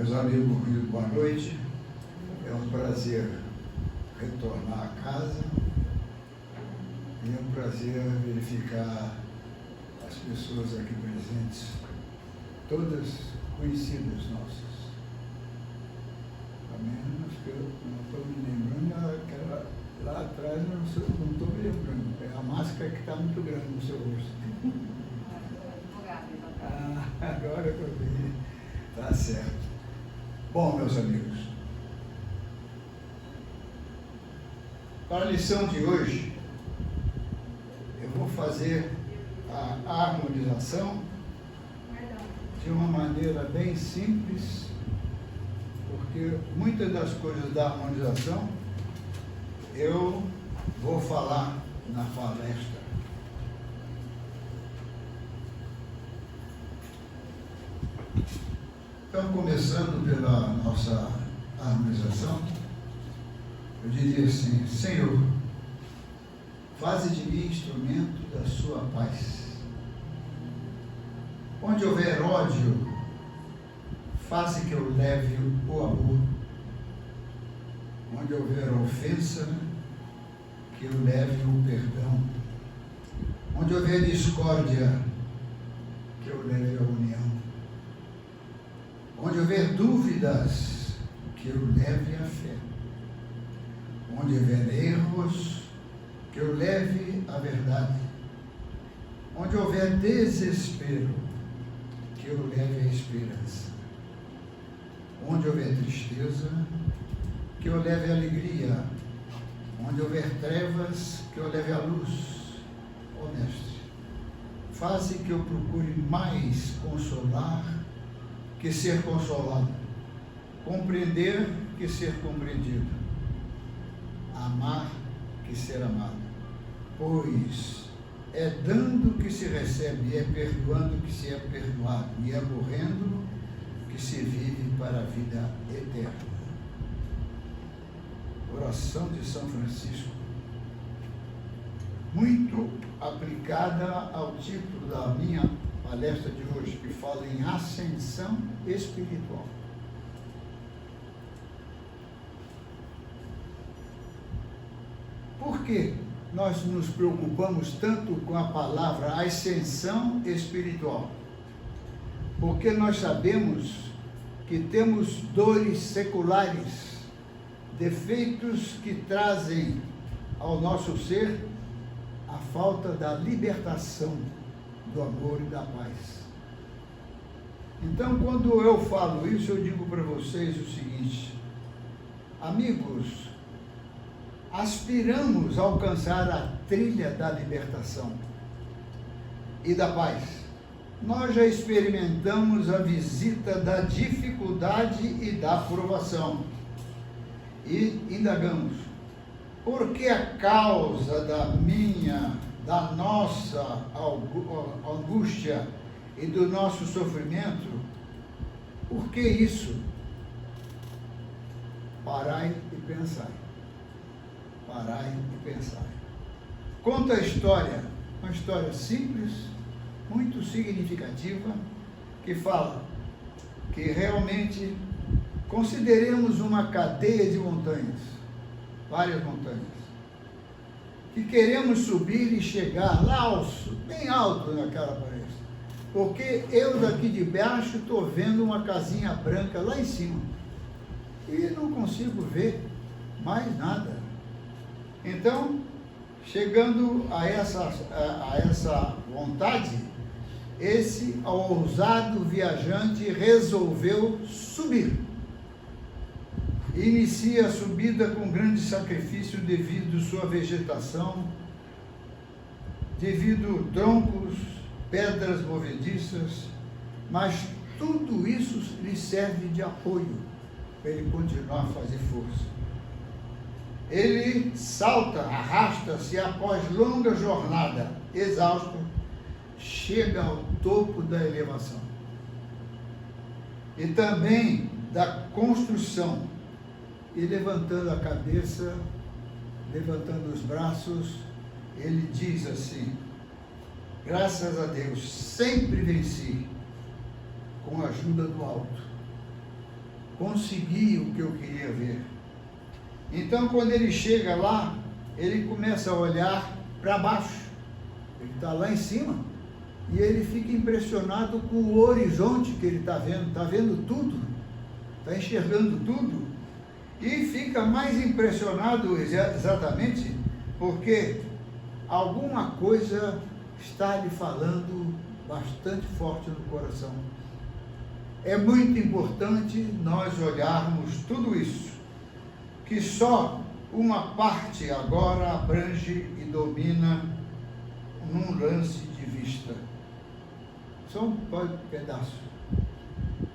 Meus amigos, muito boa noite. É um prazer retornar a casa e é um prazer verificar as pessoas aqui presentes, todas conhecidas nossas. A menos que eu não estou me lembrando, aquela lá atrás eu não estou me lembrando. É a máscara que está muito grande no seu rosto. Agora que eu vi. Tá certo. Bom, meus amigos, para a lição de hoje, eu vou fazer a harmonização de uma maneira bem simples, porque muitas das coisas da harmonização eu vou falar na palestra. Então, começando pela nossa harmonização, eu diria assim: Senhor, faze de mim instrumento da sua paz. Onde houver ódio, faze que eu leve o amor. Onde houver ofensa, que eu leve o perdão. Onde houver discórdia, que eu leve a união. Onde houver dúvidas, que eu leve a fé. Onde houver erros, que eu leve a verdade. Onde houver desespero, que eu leve a esperança. Onde houver tristeza, que eu leve a alegria. Onde houver trevas, que eu leve a luz. Ó Mestre, faze que eu procure mais consolar que ser consolado, compreender que ser compreendido, amar que ser amado, pois é dando que se recebe, é perdoando que se é perdoado, e é morrendo que se vive para a vida eterna. Oração de São Francisco, muito aplicada ao título da minha palestra de hoje, que fala em ascensão espiritual. Por que nós nos preocupamos tanto com a palavra ascensão espiritual? Porque nós sabemos que temos dores seculares, defeitos que trazem ao nosso ser a falta da libertação do amor e da paz. Então, quando eu falo isso, eu digo para vocês o seguinte: amigos, aspiramos a alcançar a trilha da libertação e da paz. Nós já experimentamos a visita da dificuldade e da provação e indagamos: por que a causa da nossa angústia e do nosso sofrimento? Por que isso? Parai e pensai. Parai e pensai. Conta a história, uma história simples, muito significativa, que fala que realmente consideremos uma cadeia de montanhas, várias montanhas, que queremos subir e chegar lá bem alto naquela floresta, porque eu daqui de baixo estou vendo uma casinha branca lá em cima e não consigo ver mais nada. Então, chegando a essa vontade, esse ousado viajante resolveu subir. Inicia a subida com grande sacrifício devido sua vegetação, devido troncos, pedras movediças, mas tudo isso lhe serve de apoio para ele continuar a fazer força. Ele salta, arrasta-se após longa jornada, exausto, chega ao topo da elevação. E também da construção. E levantando a cabeça, levantando os braços, ele diz assim: graças a Deus, sempre venci com a ajuda do alto. consegui o que eu queria ver. Então, quando ele chega lá, ele começa a olhar para baixo. Ele está lá em cima e ele fica impressionado com o horizonte que ele está vendo tudo, está enxergando tudo, e fica mais impressionado exatamente porque alguma coisa está lhe falando bastante forte no coração. É muito importante nós olharmos tudo isso, que só uma parte agora abrange e domina num lance de vista. Só um pedaço.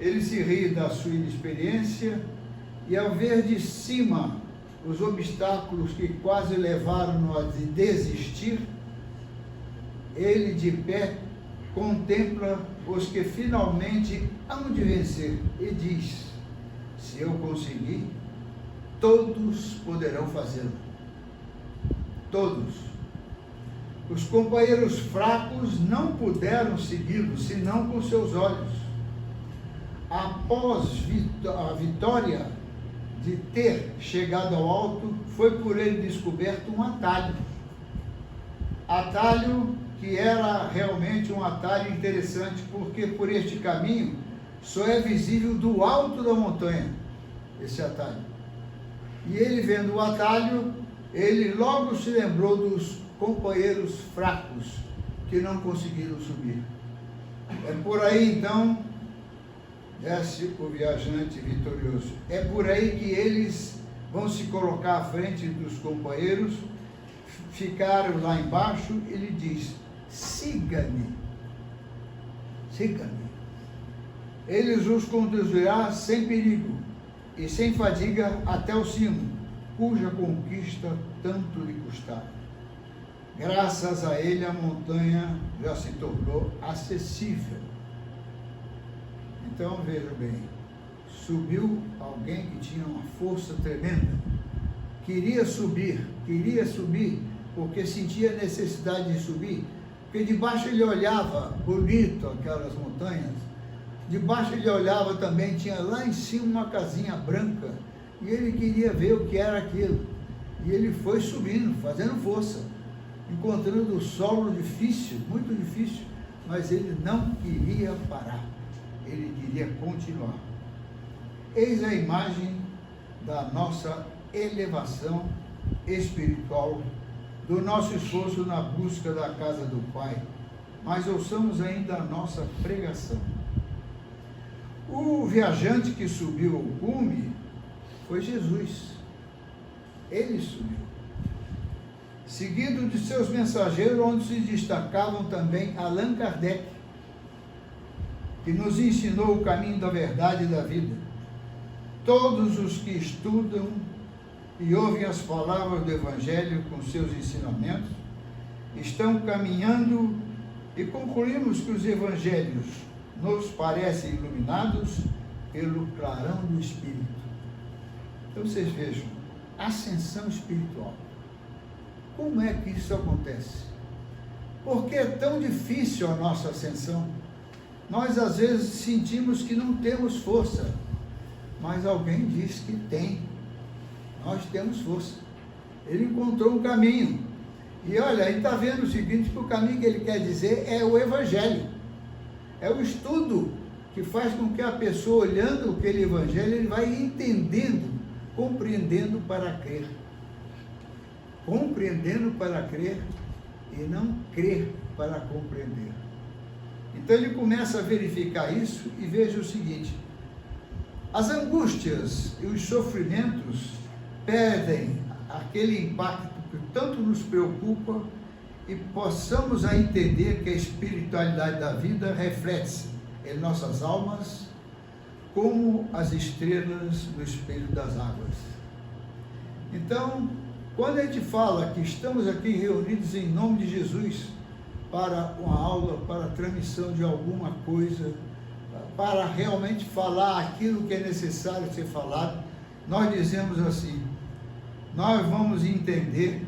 Ele se ri da sua inexperiência e, ao ver de cima os obstáculos que quase levaram-no a desistir, ele de pé contempla os que finalmente hão de vencer e diz: se eu conseguir, todos poderão fazê-lo. Todos. Os companheiros fracos não puderam segui-lo, senão com seus olhos. Após a vitória de ter chegado ao alto, foi por ele descoberto um atalho. Atalho que era realmente um atalho interessante, porque por este caminho só é visível do alto da montanha, esse atalho. E ele, vendo o atalho, ele logo se lembrou dos companheiros fracos que não conseguiram subir. É por aí, então, desce o viajante vitorioso. É por aí que eles vão se colocar à frente dos companheiros, ficaram lá embaixo. Ele diz: siga-me, siga-me. Eles os conduzirá sem perigo e sem fadiga até o cimo, cuja conquista tanto lhe custar. Graças a ele, a montanha já se tornou acessível. Então, veja bem, subiu alguém que tinha uma força tremenda, queria subir, porque sentia necessidade de subir, porque de baixo ele olhava bonito aquelas montanhas, de baixo ele olhava também, tinha lá em cima uma casinha branca, e ele queria ver o que era aquilo, e ele foi subindo, fazendo força, encontrando o solo difícil, muito difícil, mas ele não queria parar, ele queria continuar. Eis a imagem da nossa elevação espiritual, do nosso esforço na busca da casa do Pai. Mas ouçamos ainda a nossa pregação. O viajante que subiu ao cume foi Jesus. Ele subiu, seguido de seus mensageiros, onde se destacavam também Allan Kardec, que nos ensinou o caminho da verdade e da vida. Todos os que estudam e ouvem as palavras do Evangelho com seus ensinamentos estão caminhando, e concluímos que os Evangelhos nos parecem iluminados pelo clarão do Espírito. Então vocês vejam, ascensão espiritual. Como é que isso acontece? Por que é tão difícil a nossa ascensão? Nós às vezes sentimos que não temos força, mas alguém diz que tem. Nós temos força. Ele encontrou um caminho. E olha, ele está vendo o seguinte, que o caminho que ele quer dizer é o Evangelho. É o estudo que faz com que a pessoa, olhando aquele Evangelho, ele vai entendendo, compreendendo para crer. Compreendendo para crer e não crer para compreender. Então ele começa a verificar isso e veja o seguinte: as angústias e os sofrimentos perdem aquele impacto que tanto nos preocupa, e possamos a entender que a espiritualidade da vida reflete-se em nossas almas como as estrelas no espelho das águas. Então, quando a gente fala que estamos aqui reunidos em nome de Jesus para uma aula, para a transmissão de alguma coisa, para realmente falar aquilo que é necessário ser falado, nós dizemos assim: nós vamos entender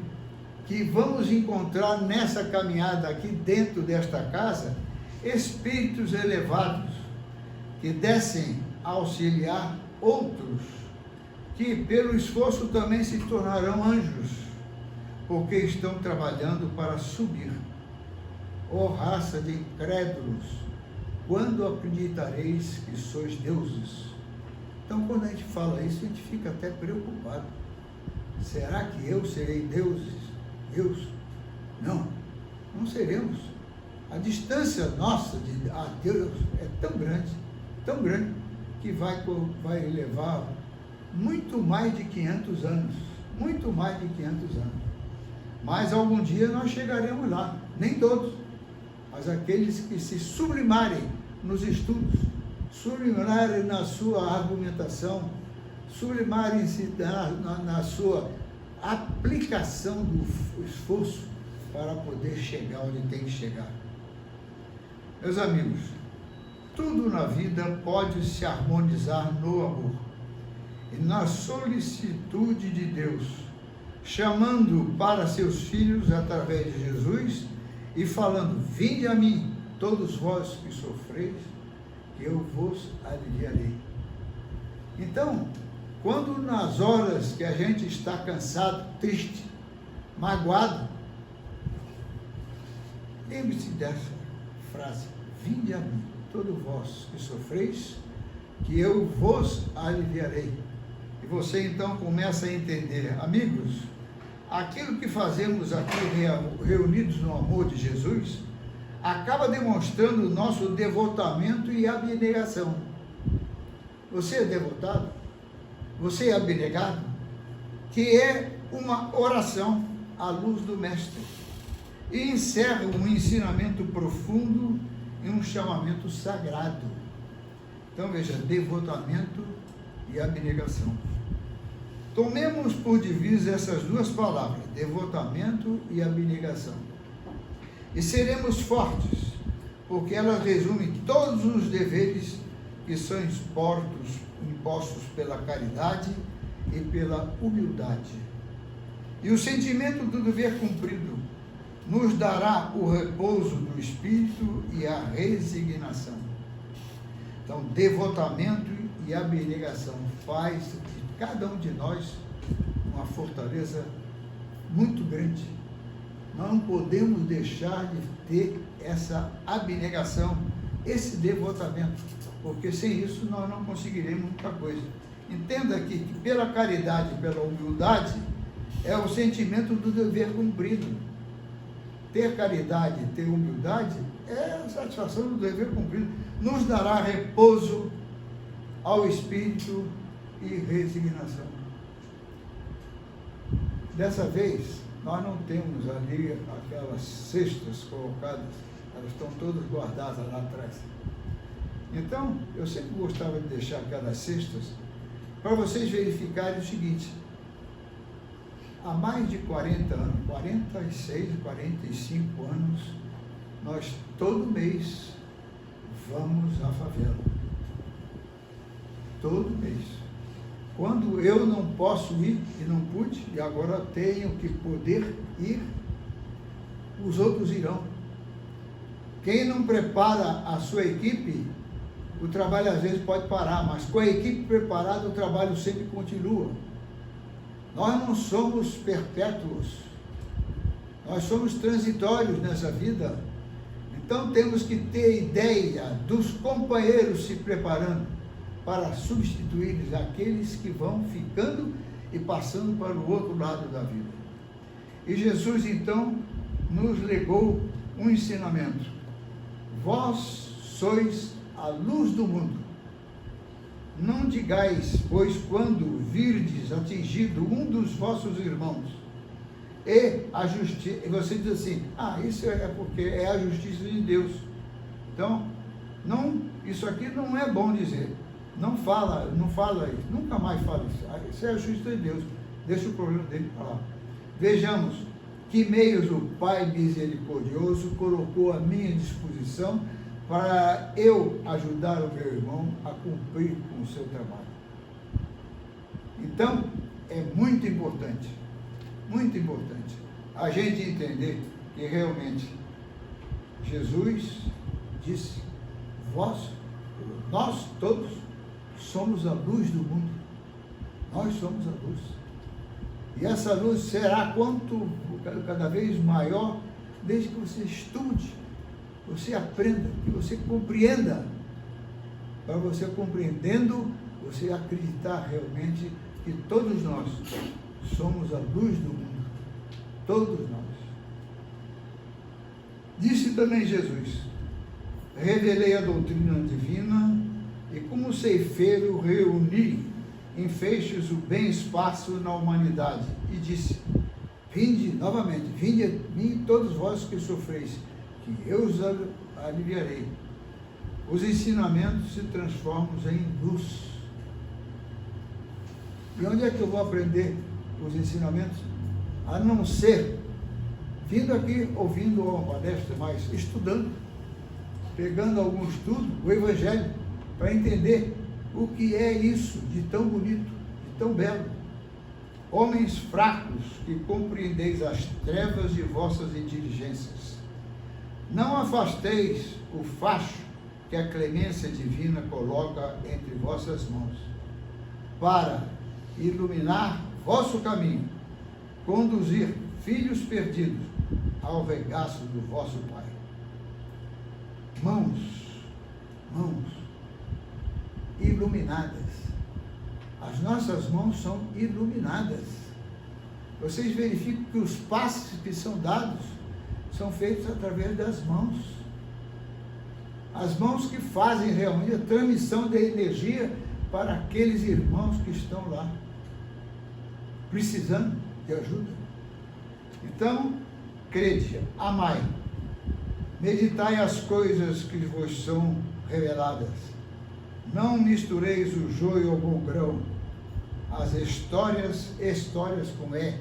que vamos encontrar nessa caminhada aqui dentro desta casa espíritos elevados que descem a auxiliar outros que pelo esforço também se tornarão anjos, porque estão trabalhando para subir. Ó raça de incrédulos, quando acreditareis que sois deuses? Então, quando a gente fala isso, a gente fica até preocupado. Será que eu serei Deus? Não, não seremos. A distância nossa a Deus é tão grande, que vai levar muito mais de 500 anos. Mas algum dia nós chegaremos lá, nem todos, mas aqueles que se sublimarem nos estudos, sublimarem na sua argumentação, sublimarem-se na sua aplicação do esforço para poder chegar onde tem que chegar. Meus amigos, tudo na vida pode se harmonizar no amor e na solicitude de Deus, chamando para seus filhos através de Jesus e falando: vinde a mim, todos vós que sofreis, que eu vos aliviarei. Então, quando nas horas que a gente está cansado, triste, magoado, lembre-se dessa frase: vinde a mim, todos vós que sofreis, que eu vos aliviarei. E você então começa a entender, amigos, aquilo que fazemos aqui reunidos no amor de Jesus, acaba demonstrando o nosso devotamento e abnegação. Você é devotado? Você é abnegado? Que é uma oração à luz do Mestre. E encerra um ensinamento profundo e um chamamento sagrado. Então veja, devotamento e abnegação. Tomemos por divisa essas duas palavras, devotamento e abnegação. E seremos fortes, porque elas resumem todos os deveres que são impostos pela caridade e pela humildade. E o sentimento do dever cumprido nos dará o repouso do espírito e a resignação. Então, devotamento e abnegação faz de cada um de nós uma fortaleza muito grande. Não podemos deixar de ter essa abnegação, esse devotamento, porque sem isso nós não conseguiremos muita coisa. Entenda aqui que pela caridade, pela humildade, é o sentimento do dever cumprido. Ter caridade, ter humildade, é a satisfação do dever cumprido. Nos dará repouso ao espírito e resignação. Dessa vez, nós não temos ali aquelas cestas colocadas, elas estão todas guardadas lá atrás. Então, eu sempre gostava de deixar aquelas cestas para vocês verificarem o seguinte: há mais de 40 anos, 46, 45 anos, nós todo mês vamos à favela. Todo mês. Quando eu não posso ir e não pude, e agora tenho que poder ir, os outros irão. Quem não prepara a sua equipe, o trabalho às vezes pode parar, mas com a equipe preparada o trabalho sempre continua. Nós não somos perpétuos, nós somos transitórios nessa vida. Então temos que ter ideia dos companheiros se preparando para substituir aqueles que vão ficando e passando para o outro lado da vida. E Jesus então nos legou um ensinamento: vós sois a luz do mundo. Não digais, pois quando virdes atingido um dos vossos irmãos, e a justiça, você diz assim: isso é porque é a justiça de Deus. Então, isso aqui não é bom dizer. Não fala isso, nunca mais fala isso. Isso é a justiça de Deus. Deixa o problema dele para lá. Vejamos que meios o Pai misericordioso colocou à minha disposição para eu ajudar o meu irmão a cumprir com o seu trabalho. Então, é muito importante a gente entender que realmente Jesus disse: nós todos somos a luz do mundo. Nós somos a luz. E essa luz será cada vez maior, desde que você estude, você aprenda, que você compreenda. Para você compreendendo, você acreditar realmente que todos nós somos a luz do mundo. Todos nós. Disse também Jesus: revelei a doutrina divina e como ceifeiro reuni em feixes o bem esparso na humanidade. E disse: vinde novamente, vinde a mim todos vós que sofreis, que eu os aliviarei. Os ensinamentos se transformam em luz. E onde é que eu vou aprender os ensinamentos? A não ser vindo aqui, ouvindo uma palestra, mas estudando, pegando algum estudo, o Evangelho, para entender o que é isso de tão bonito, de tão belo. Homens fracos, que compreendeis as trevas de vossas inteligências, não afasteis o facho que a clemência divina coloca entre vossas mãos, para iluminar vosso caminho, conduzir filhos perdidos ao regaço do vosso Pai. Mãos iluminadas. As nossas mãos são iluminadas. Vocês verificam que os passes que são dados são feitos através das mãos. As mãos que fazem realmente a transmissão da energia para aqueles irmãos que estão lá, precisando de ajuda. Então, crede, amai, meditai as coisas que vos são reveladas. Não mistureis o joio ao bom grão, as histórias com E,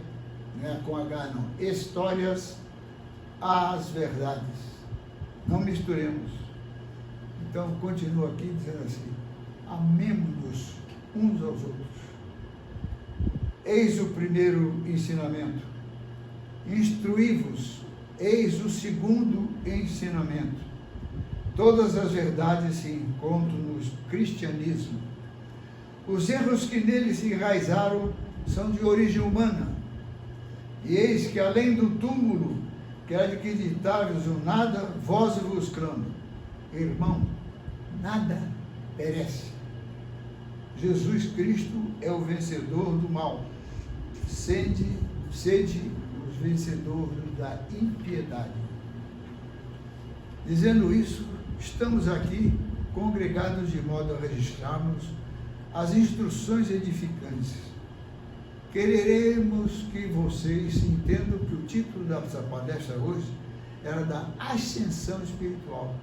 não é com H não, histórias às verdades. Não misturemos. Então, continua aqui dizendo assim: amemo-nos uns aos outros. Eis o primeiro ensinamento. Instruí-vos, eis o segundo ensinamento. Todas as verdades se encontram no cristianismo. Os erros que nele se enraizaram são de origem humana. E eis que além do túmulo, que acreditáveis o nada, vós vos clamo. Irmão, nada perece. Jesus Cristo é o vencedor do mal. Sede os vencedores da impiedade. Dizendo isso, estamos aqui congregados de modo a registrarmos as instruções edificantes. Quereremos que vocês entendam que o título dessa palestra hoje era da ascensão espiritual.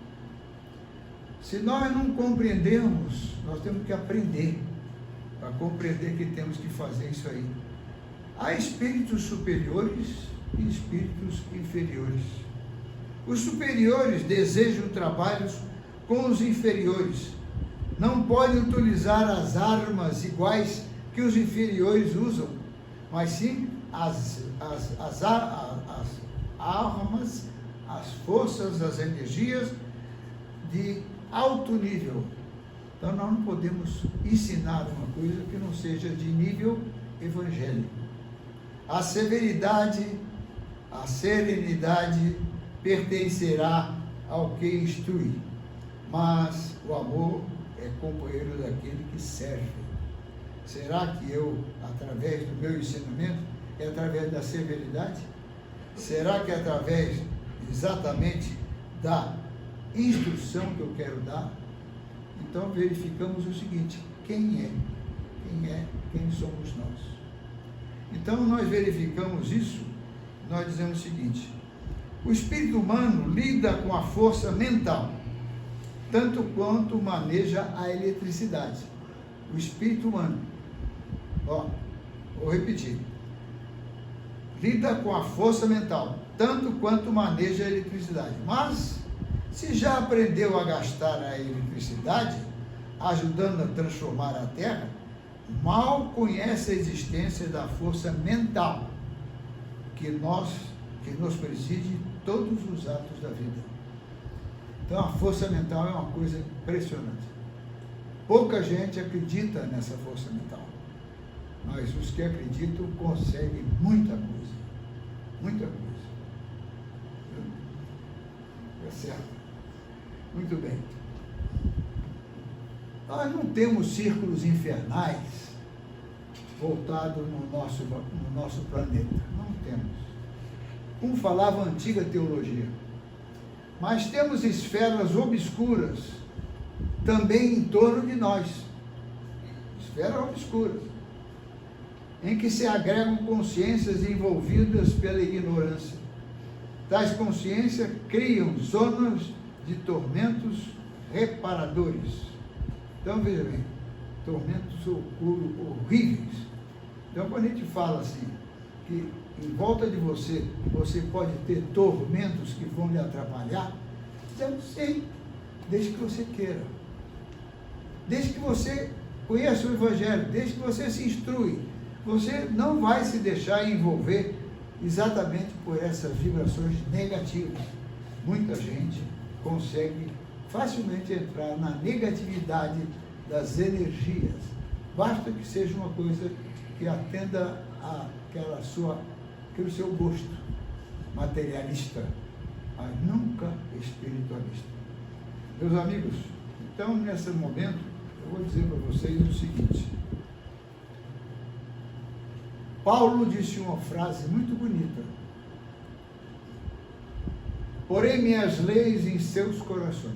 Se nós não compreendemos, nós temos que aprender para compreender que temos que fazer isso aí. Há espíritos superiores e espíritos inferiores. Os superiores desejam trabalhos com os inferiores. Não podem utilizar as armas iguais que os inferiores usam, mas sim as armas, as forças, as energias de alto nível. Então nós não podemos ensinar uma coisa que não seja de nível evangélico. A severidade, a serenidade pertencerá ao que instrui, mas o amor é companheiro daquele que serve. Será que eu, através do meu ensinamento, é através da severidade? Será que é através exatamente da instrução que eu quero dar? Então verificamos o seguinte: quem somos nós? Então nós verificamos isso, nós dizemos o seguinte: o espírito humano lida com a força mental, tanto quanto maneja a eletricidade. O espírito humano, vou repetir, lida com a força mental, tanto quanto maneja a eletricidade. Mas, se já aprendeu a gastar a eletricidade, ajudando a transformar a Terra, mal conhece a existência da força mental que nos preside em todos os atos da vida. Então a força mental é uma coisa impressionante. Pouca gente acredita nessa força mental, mas os que acreditam conseguem muita coisa. Muita coisa. É certo. Muito bem. Nós não temos círculos infernais voltados no nosso planeta. Não temos. Como falava a antiga teologia. Mas temos esferas obscuras também em torno de nós. Esferas obscuras. Em que se agregam consciências envolvidas pela ignorância. Tais consciências criam zonas de tormentos reparadores. Então, veja bem, tormentos horríveis. Então, quando a gente fala assim, que em volta de você, você pode ter tormentos que vão lhe atrapalhar, dizemos sim, desde que você queira. Desde que você conheça o Evangelho, desde que você se instrui, você não vai se deixar envolver exatamente por essas vibrações negativas. Muita gente consegue facilmente entrar na negatividade das energias. Basta que seja uma coisa que atenda aquele seu gosto materialista, mas nunca espiritualista. Meus amigos, então nesse momento eu vou dizer para vocês o seguinte. Paulo disse uma frase muito bonita. Porém minhas leis em seus corações,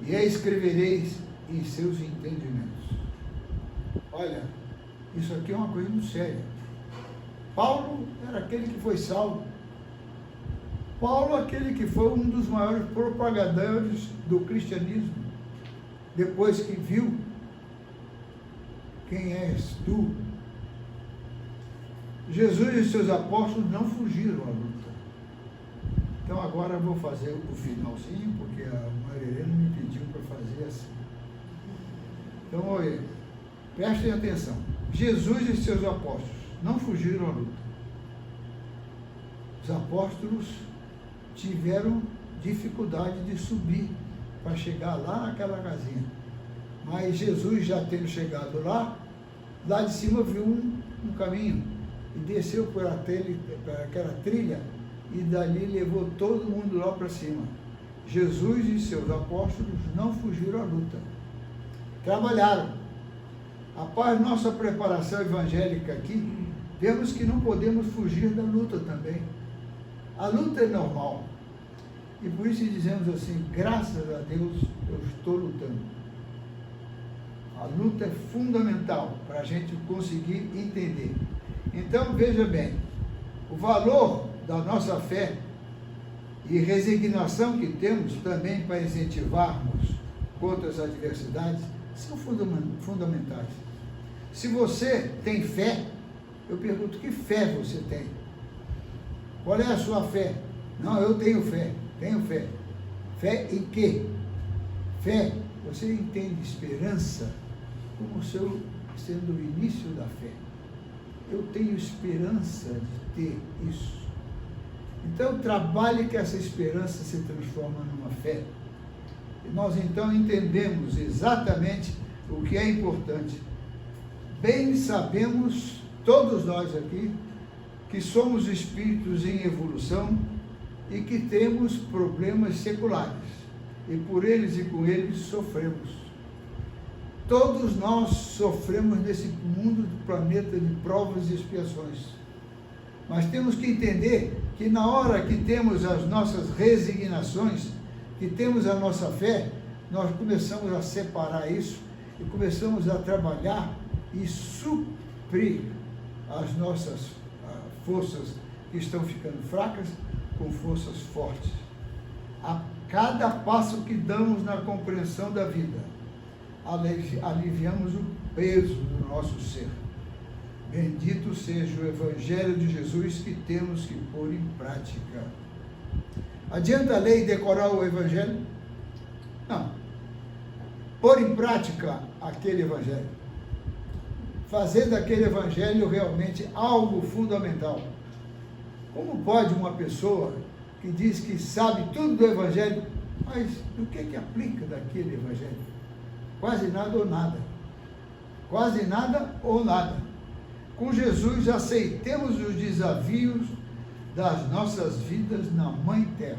e a escrevereis em seus entendimentos. Olha, isso aqui é uma coisa muito séria. Paulo era aquele que foi salvo. Paulo, aquele que foi um dos maiores propagadores do cristianismo, depois que viu quem és tu. Jesus e seus apóstolos não fugiram à luta. Então agora eu vou fazer o finalzinho, porque a Maria Helena me pediu para fazer assim. Então, olha, prestem atenção. Jesus e seus apóstolos não fugiram à luta. Os apóstolos tiveram dificuldade de subir para chegar lá naquela casinha. Mas Jesus, já tendo chegado lá de cima viu um caminho e desceu por aquela trilha e dali levou todo mundo lá para cima. Jesus e seus apóstolos não fugiram à luta. Trabalharam. Após nossa preparação evangélica aqui, vemos que não podemos fugir da luta também. A luta é normal. E por isso dizemos assim, graças a Deus eu estou lutando. A luta é fundamental para a gente conseguir entender. Então, veja bem, o valor da nossa fé e resignação que temos também para incentivarmos contra as adversidades são fundamentais. Se você tem fé, eu pergunto, que fé você tem? Qual é a sua fé? Não, eu tenho fé. Tenho fé. Fé em quê? Fé, você entende esperança como sendo o início da fé. Eu tenho esperança de ter isso. Então, trabalhe que essa esperança se transforma numa fé. E nós, então, entendemos exatamente o que é importante. Bem sabemos, todos nós aqui, que somos espíritos em evolução e que temos problemas seculares. E por eles e com eles sofremos. Todos nós sofremos nesse mundo do planeta de provas e expiações. Mas temos que entender que na hora que temos as nossas resignações, que temos a nossa fé, nós começamos a separar isso e começamos a trabalhar e suprir as nossas forças que estão ficando fracas com forças fortes. A cada passo que damos na compreensão da vida, aliviamos o peso do nosso ser. Bendito seja o Evangelho de Jesus que temos que pôr em prática. Adianta a lei decorar o Evangelho? Não. Pôr em prática aquele Evangelho. Fazer daquele Evangelho realmente algo fundamental. Como pode uma pessoa que diz que sabe tudo do Evangelho, mas o que aplica daquele Evangelho? Quase nada ou nada. Quase nada ou nada. Com Jesus, aceitemos os desafios das nossas vidas na Mãe Terra.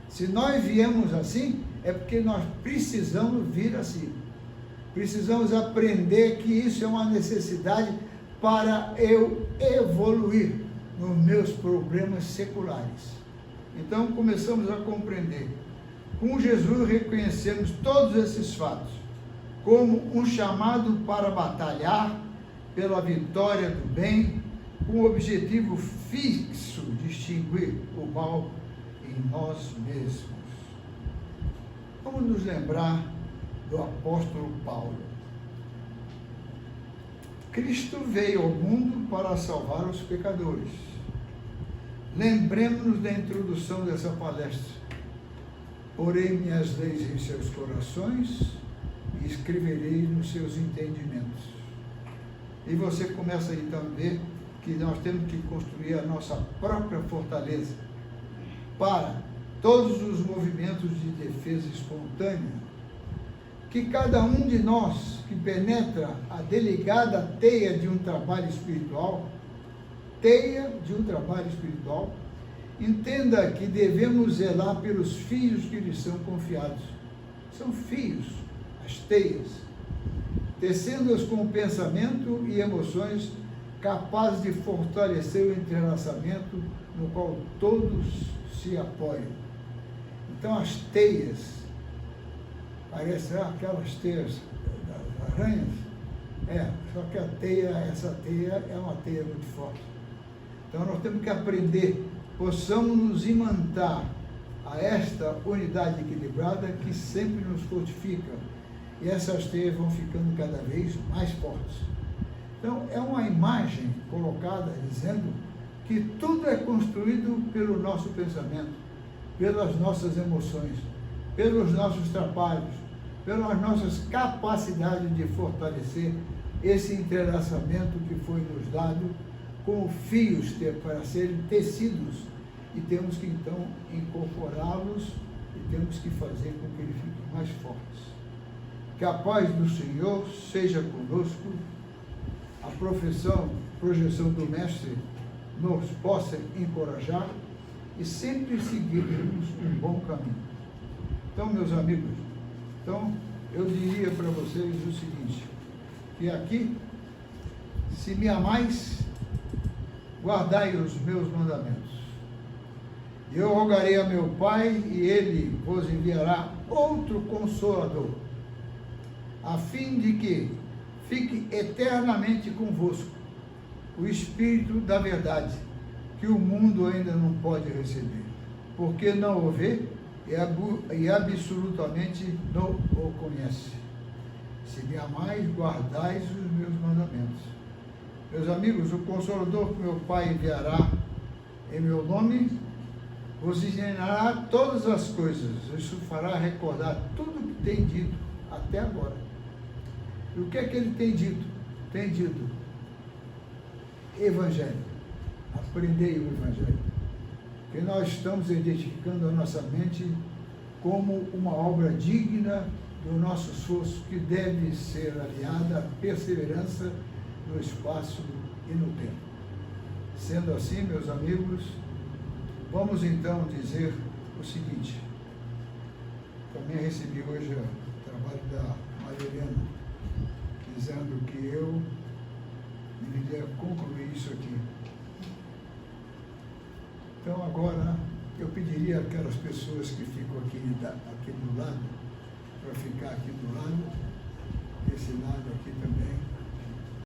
Se nós viemos assim, é porque nós precisamos vir assim. Precisamos aprender que isso é uma necessidade para eu evoluir nos meus problemas seculares. Então, começamos a compreender. Com Jesus, reconhecemos todos esses fatos como um chamado para batalhar pela vitória do bem, com o objetivo fixo de extinguir o mal em nós mesmos. Vamos nos lembrar do apóstolo Paulo. Cristo veio ao mundo para salvar os pecadores. Lembremos-nos da introdução dessa palestra. Porei minhas leis em seus corações e escreverei nos seus entendimentos. E você começa então a ver que nós temos que construir a nossa própria fortaleza para todos os movimentos de defesa espontânea, que cada um de nós que penetra a delicada teia de um trabalho espiritual, entenda que devemos zelar pelos fios que lhes são confiados. São fios, as teias, tecendo-os com pensamento e emoções capazes de fortalecer o entrelaçamento no qual todos se apoiam. Então as teias, parecem aquelas teias das aranhas, só que essa teia é uma teia muito forte. Então nós temos que aprender, possamos nos imantar a esta unidade equilibrada que sempre nos fortifica, e essas teias vão ficando cada vez mais fortes. Então é uma imagem colocada dizendo que tudo é construído pelo nosso pensamento, pelas nossas emoções, pelos nossos trabalhos, pelas nossas capacidades de fortalecer esse entrelaçamento que foi nos dado com fios para serem tecidos, e temos que então incorporá-los e temos que fazer com que eles fiquem mais fortes. Que a paz do Senhor seja conosco, a projeção do Mestre nos possa encorajar e sempre seguirmos um bom caminho. Então, meus amigos, eu diria para vocês o seguinte, que aqui, se me amais, guardai os meus mandamentos. Eu rogarei a meu Pai e ele vos enviará outro Consolador, a fim de que fique eternamente convosco o Espírito da verdade, que o mundo ainda não pode receber, porque não o vê e absolutamente não o conhece. Se me amais, guardais os meus mandamentos. Meus amigos, o Consolador que meu Pai enviará em meu nome vos ensinará todas as coisas. Isso fará recordar tudo o que tem dito até agora. E o que é que ele tem dito? Tem dito Evangelho. Aprendei o Evangelho. Que nós estamos identificando a nossa mente como uma obra digna do nosso esforço, que deve ser aliada à perseverança no espaço e no tempo. Sendo assim, meus amigos, vamos então dizer o seguinte. Também recebi hoje o trabalho da Maria Helena, dizendo que eu deveria concluir isso aqui. Então agora eu pediria àquelas pessoas que ficam aqui do lado, para ficar aqui do lado, desse lado aqui também,